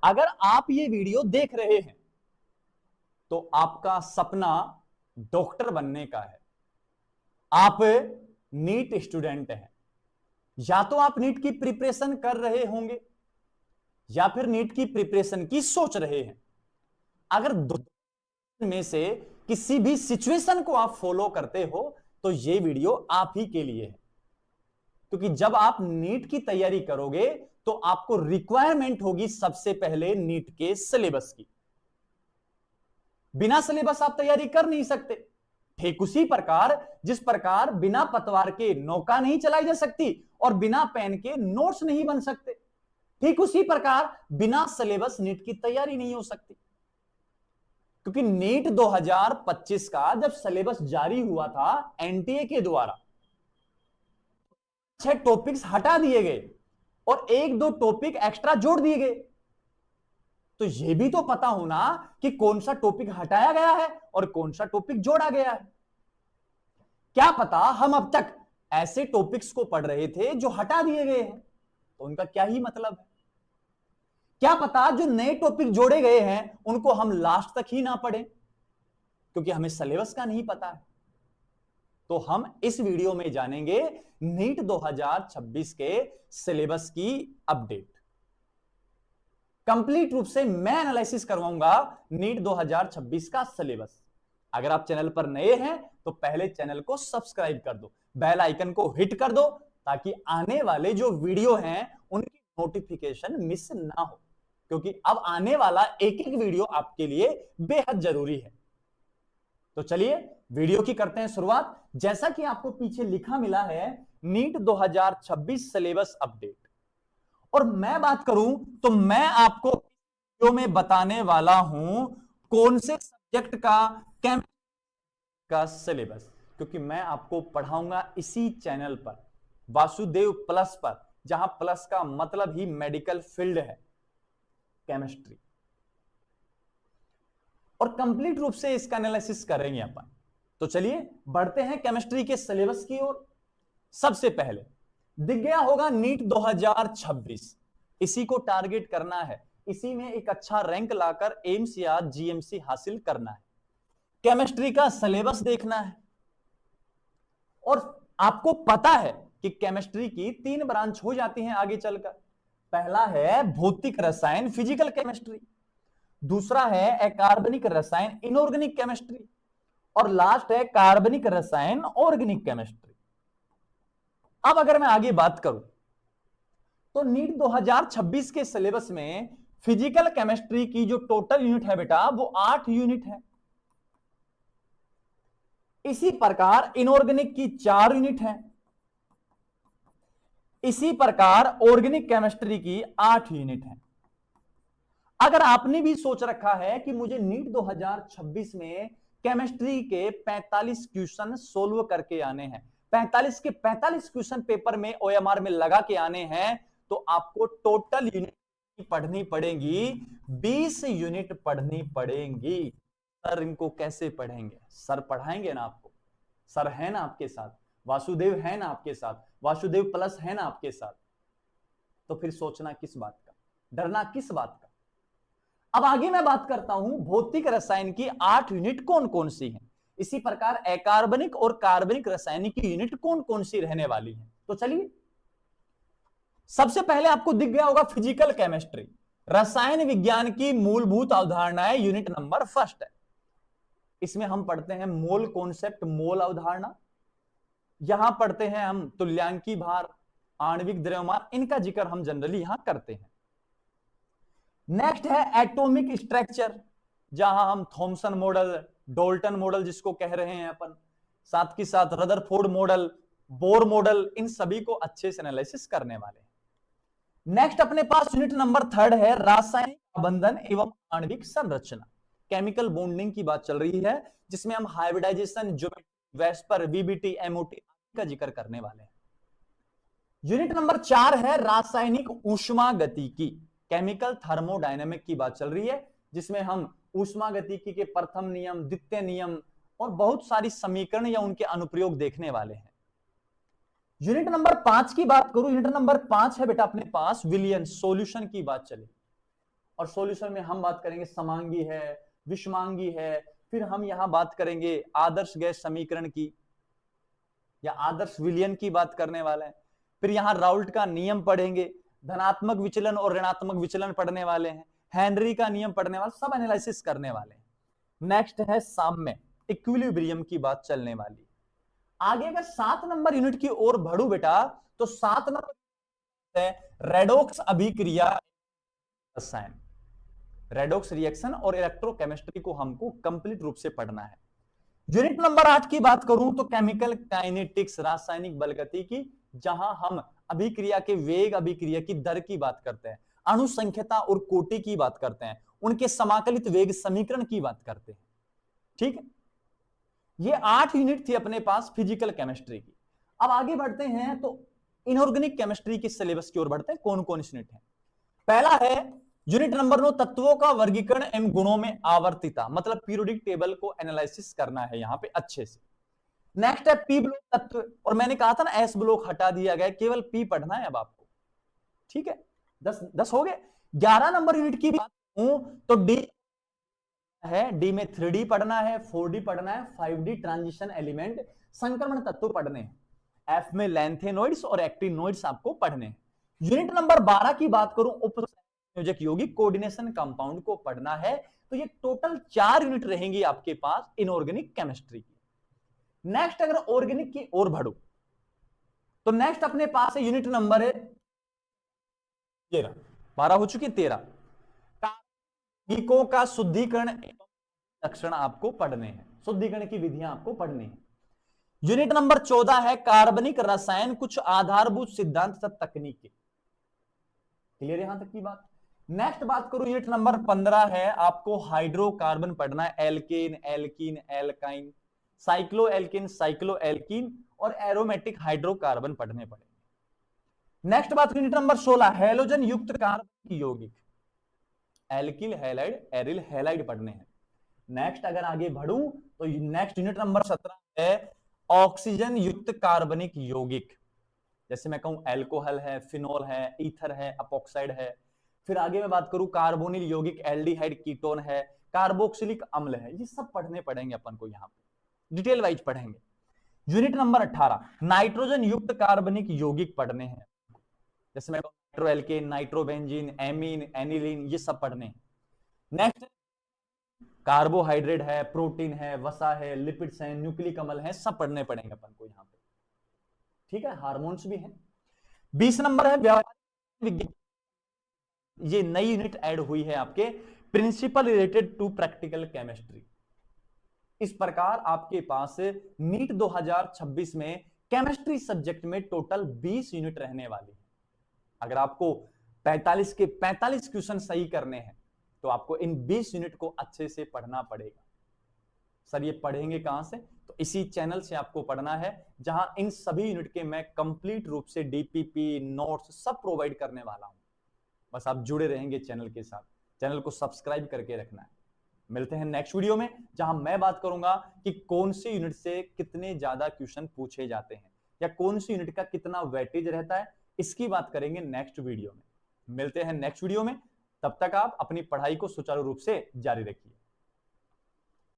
अगर आप ये वीडियो देख रहे हैं तो आपका सपना डॉक्टर बनने का है, आप नीट स्टूडेंट हैं, या तो आप नीट की प्रिपरेशन कर रहे होंगे या फिर नीट की प्रिपरेशन की सोच रहे हैं। अगर दो में से किसी भी सिचुएशन को आप फॉलो करते हो तो यह वीडियो आप ही के लिए है, क्योंकि जब आप नीट की तैयारी करोगे तो आपको रिक्वायरमेंट होगी सबसे पहले नीट के सिलेबस की। बिना सिलेबस आप तैयारी कर नहीं सकते। ठीक उसी प्रकार जिस प्रकार बिना पतवार के नौका नहीं चलाई जा सकती और बिना पेन के नोट्स नहीं बन सकते, ठीक उसी प्रकार बिना सिलेबस नीट की तैयारी नहीं हो सकती। क्योंकि नीट 2025 का जब सिलेबस जारी हुआ था एनटीए के द्वारा, 6 टॉपिक्स हटा दिए गए और 1-2 टॉपिक एक्स्ट्रा जोड़ दिए गए। तो यह भी तो पता होना कि कौन सा टॉपिक हटाया गया है और कौन सा टॉपिक जोड़ा गया है। क्या पता हम अब तक ऐसे टॉपिक्स को पढ़ रहे थे जो हटा दिए गए हैं, तो उनका क्या ही मतलब है। क्या पता जो नए टॉपिक जोड़े गए हैं उनको हम लास्ट तक ही ना पढ़ें, क्योंकि हमें सिलेबस का नहीं पता है। तो हम इस वीडियो में जानेंगे नीट 2026 के सिलेबस की अपडेट। कंप्लीट रूप से मैं एनालिसिस करवाऊंगा नीट 2026 का सिलेबस। अगर आप चैनल पर नए हैं तो पहले चैनल को सब्सक्राइब कर दो, बेल आइकन को हिट कर दो, ताकि आने वाले जो वीडियो हैं उनकी नोटिफिकेशन मिस ना हो, क्योंकि अब आने वाला एक एक वीडियो आपके लिए बेहद जरूरी है। तो चलिए वीडियो की करते हैं शुरुआत। जैसा कि आपको पीछे लिखा मिला है नीट 2026 सिलेबस अपडेट, और मैं बात करूं तो मैं आपको वीडियो में बताने वाला हूं कौन से सब्जेक्ट का केमिस्ट्री का सिलेबस, क्योंकि मैं आपको पढ़ाऊंगा इसी चैनल पर वासुदेव प्लस पर, जहां प्लस का मतलब ही मेडिकल फील्ड है, केमिस्ट्री। और कंप्लीट रूप से इसका एनालिसिस करेंगे अपन। तो चलिए बढ़ते हैं केमिस्ट्री के सिलेबस की ओर। सबसे पहले दिख गया होगा नीट 2026, इसी को टारगेट करना है, इसी में एक अच्छा रैंक लाकर एम्स या जीएमसी हासिल करना है। केमिस्ट्री का सिलेबस देखना है, और आपको पता है कि केमिस्ट्री की 3 ब्रांच हो जाती हैं आगे चलकर। पहला है भौतिक रसायन फिजिकल केमिस्ट्री, दूसरा है अकार्बनिक रसायन इनऑर्गेनिक केमिस्ट्री, और लास्ट है कार्बनिक रसायन ऑर्गेनिक केमिस्ट्री। अब अगर मैं आगे बात करूं तो नीट 2026 के सिलेबस में फिजिकल केमिस्ट्री की जो टोटल यूनिट है बेटा वो 8 यूनिट है। इसी प्रकार इनऑर्गेनिक की 4 यूनिट है, इसी प्रकार ऑर्गेनिक केमिस्ट्री की 8 यूनिट है। अगर आपने भी सोच रखा है कि मुझे नीट 2026 में केमिस्ट्री के 45 क्वेश्चन सोल्व करके आने हैं, 45 के 45 क्वेश्चन पेपर में ओएमआर में लगा के आने हैं, तो आपको टोटल यूनिट पढ़नी पड़ेगी, 20 यूनिट पढ़नी पड़ेंगी। सर इनको कैसे पढ़ेंगे? सर पढ़ाएंगे ना आपको, सर है ना आपके साथ, वासुदेव है ना आपके साथ, वासुदेव प्लस है ना आपके साथ। तो फिर सोचना किस बात का, डरना किस बात का। अब आगे मैं बात करता हूं भौतिक रसायन की 8 यूनिट कौन कौन सी हैं, इसी प्रकार अकार्बनिक और कार्बनिक रसायन की यूनिट कौन कौन सी रहने वाली हैं। तो चलिए सबसे पहले आपको दिख गया होगा फिजिकल केमिस्ट्री, रसायन विज्ञान की मूलभूत अवधारणाएं, यूनिट नंबर 1 है। इसमें हम पढ़ते हैं मोल कॉन्सेप्ट, मोल अवधारणा, यहां पढ़ते हैं हम तुल्यांकी भार, आणविक द्रव्यमान, इनका जिक्र हम जनरली यहां करते हैं। नेक्स्ट है एटॉमिक स्ट्रक्चर, जहां हम थॉमसन मॉडल, डोल्टन मॉडल जिसको कह रहे हैं अपन, साथ के साथ रदरफोर्ड मॉडल, बोर मॉडल, इन सभी को अच्छे से एनालिसिस करने वाले हैं। नेक्स्ट अपने पास यूनिट नंबर 3 है रासायनिक प्रबंधन एवं आणविक संरचना, केमिकल बॉन्डिंग की बात चल रही है, जिसमें हम hybridisation, geometry, VSEPR, VBT, MOT का जिक्र करने वाले हैं। यूनिट नंबर 4 है रासायनिक ऊष्मागतिकी, केमिकल थर्मोडायनेमिक की बात चल रही है, जिसमें हम ऊष्मागतिकी के प्रथम नियम, द्वितीय नियम और बहुत सारी समीकरण या उनके अनुप्रयोग देखने वाले हैं। यूनिट नंबर 5 की बात करूं, यूनिट नंबर 5 है बेटा अपने पास विलियन, सॉल्यूशन की बात चले। और सॉल्यूशन में हम बात करेंगे समांगी है, विषमांगी है, फिर हम यहां बात करेंगे आदर्श गैस समीकरण की या आदर्श विलयन की बात करने वाले हैं। फिर यहां राउल्ट का नियम पढ़ेंगे, धनात्मक विचलन और ऋणात्मक विचलन पढ़ने वाले हैं, हेनरी का नियम पढ़ने वाले, सब एनालिसिस करने वाले हैं। नेक्स्ट है साम्य, इक्विलिब्रियम की बात चलने वाली। आगे अगर 7 नंबर यूनिट की ओर बढ़ू बेटा, तो 7 नंबर है रेडॉक्स अभिक्रिया रसायन। रेडॉक्स रिएक्शन और इलेक्ट्रोकेमिस्ट्री को हमको कंप्लीट रूप से पढ़ना है। यूनिट नंबर 8 की बात करूं तो केमिकल काइनेटिक्स, रासायनिक बलगतिकी, जहां हम अभिक्रिया के वेग, अभिक्रिया की दर की बात करते हैं, अणु संख्यता और कोटि की बात करते हैं, उनके समाकलित वेग समीकरण की बात करते हैं। ठीक है, ये 8 यूनिट थी अपने पास फिजिकल केमिस्ट्री की। अब आगे बढ़ते हैं तो इनऑर्गेनिक केमिस्ट्री के सिलेबस की ओर बढ़ते हैं। कौन कौन यूनिट है? पहला है यूनिट नंबर 9, तत्वों का वर्गीकरण एवं गुणों में आवर्तिता, मतलब पीरियोडिक टेबल को एनालिसिस करना है यहां पे अच्छे से। नेक्स्ट है पी ब्लॉक तत्व, और मैंने कहा था ना एस ब्लॉक हटा दिया गया, केवल पी पढ़ना है अब आपको। ठीक है, 10 हो गए। 11 नंबर यूनिट की बात करूं तो डी है, डी में 3D पढ़ना है, 4D पढ़ना है, 5D ट्रांजिशन एलिमेंट संक्रमण तत्व पढ़ने हैं, एफ में लैंथेनोइड्स और एक्टिनोइड्स आपको पढ़ने हैं। यूनिट नंबर 12 की बात करूं उप संयोजक यौगिक कोऑर्डिनेशन कंपाउंड को पढ़ना है। तो ये टोटल 4 यूनिट रहेंगी आपके पास इनऑर्गेनिक केमिस्ट्री की। नेक्स्ट अगर ऑर्गेनिक की ओर बढ़ो तो नेक्स्ट अपने पास है यूनिट नंबर है 13, 12 हो चुकी 13, यौगिकों का शुद्धिकरण लक्षण आपको पढ़ने हैं, शुद्धिकरण की विधियां आपको पढ़नी है। यूनिट नंबर 14 है कार्बनिक रसायन, कुछ आधारभूत सिद्धांत तथा तकनीकें। क्लियर यहां तक की बात? नेक्स्ट बात करूं यूनिट नंबर 15 है आपको हाइड्रोकार्बन पढ़ना है, alkane, alkene, alkyne, cycloalkene, cycloalkene और एरोमेटिक हाइड्रोकार्बन पढ़ने पड़ेंगे। नेक्स्ट बात यूनिट नंबर 16 हैलोजन युक्त कार्बन की यौगिक, एल्किल हैलाइड, एरिल हैलाइड पढ़ने हैं। नेक्स्ट अगर आगे बढ़ूं तो नेक्स्ट यूनिट नंबर 17 है ऑक्सीजन युक्त कार्बनिक यौगिक, जैसे मैं कहूं एल्कोहल है, फिनोल है, ईथर है, अपोक्साइड है। फिर आगे मैं बात करूं कार्बोनिल यौगिक, एल्डिहाइड, कीटोन है, कार्बोक्सिलिक अम्ल है, ये सब पढ़ने पड़ेंगे अपन को, यहां पे डिटेल वाइज पढ़ेंगे। यूनिट नंबर 18 नाइट्रोजन युक्त कार्बनिक यौगिक पढ़ने हैं, जैसे मैं नाइट्रोएल्केन, नाइट्रोबेंजीन, एमीन, एनिलीन, ये सब पढ़ने हैं। नेक्स्ट कार्बोहाइड्रेट है, प्रोटीन है, वसा है, लिपिड्स हैं, न्यूक्लिक अम्ल है, सब पढ़ने पड़ेंगे अपन को यहां पे। ठीक है, हार्मोन्स भी हैं। 20 नंबर है व्यावहारिक विज्ञान, ये नई यूनिट ऐड हुई है आपके, principle related to practical chemistry. इस प्रकार आपके पास नीट 2026 में केमिस्ट्री सब्जेक्ट में टोटल 20 यूनिट रहने वाली है। अगर आपको 45 के 45 क्वेश्चन सही करने हैं तो आपको इन 20 यूनिट को अच्छे से पढ़ना पड़ेगा। सर ये पढ़ेंगे कहां से? तो इसी चैनल से आपको पढ़ना है, जहां इन सभी यूनिट के मैं कंप्लीट रूप से डीपीपी, नोट्स सब प्रोवाइड करने वाला हूं। बस आप जुड़े रहेंगे चैनल के साथ, चैनल को सब्सक्राइब करके रखना है। मिलते हैं नेक्स्ट वीडियो में, जहां मैं बात करूंगा कि कौन सी यूनिट से कितने ज्यादा क्वेश्चन पूछे जाते हैं या कौन सी यूनिट का कितना वेटेज रहता है, इसकी बात करेंगे नेक्स्ट वीडियो में। मिलते हैं नेक्स्ट वीडियो में, तब तक आप अपनी पढ़ाई को सुचारू रूप से जारी रखिए।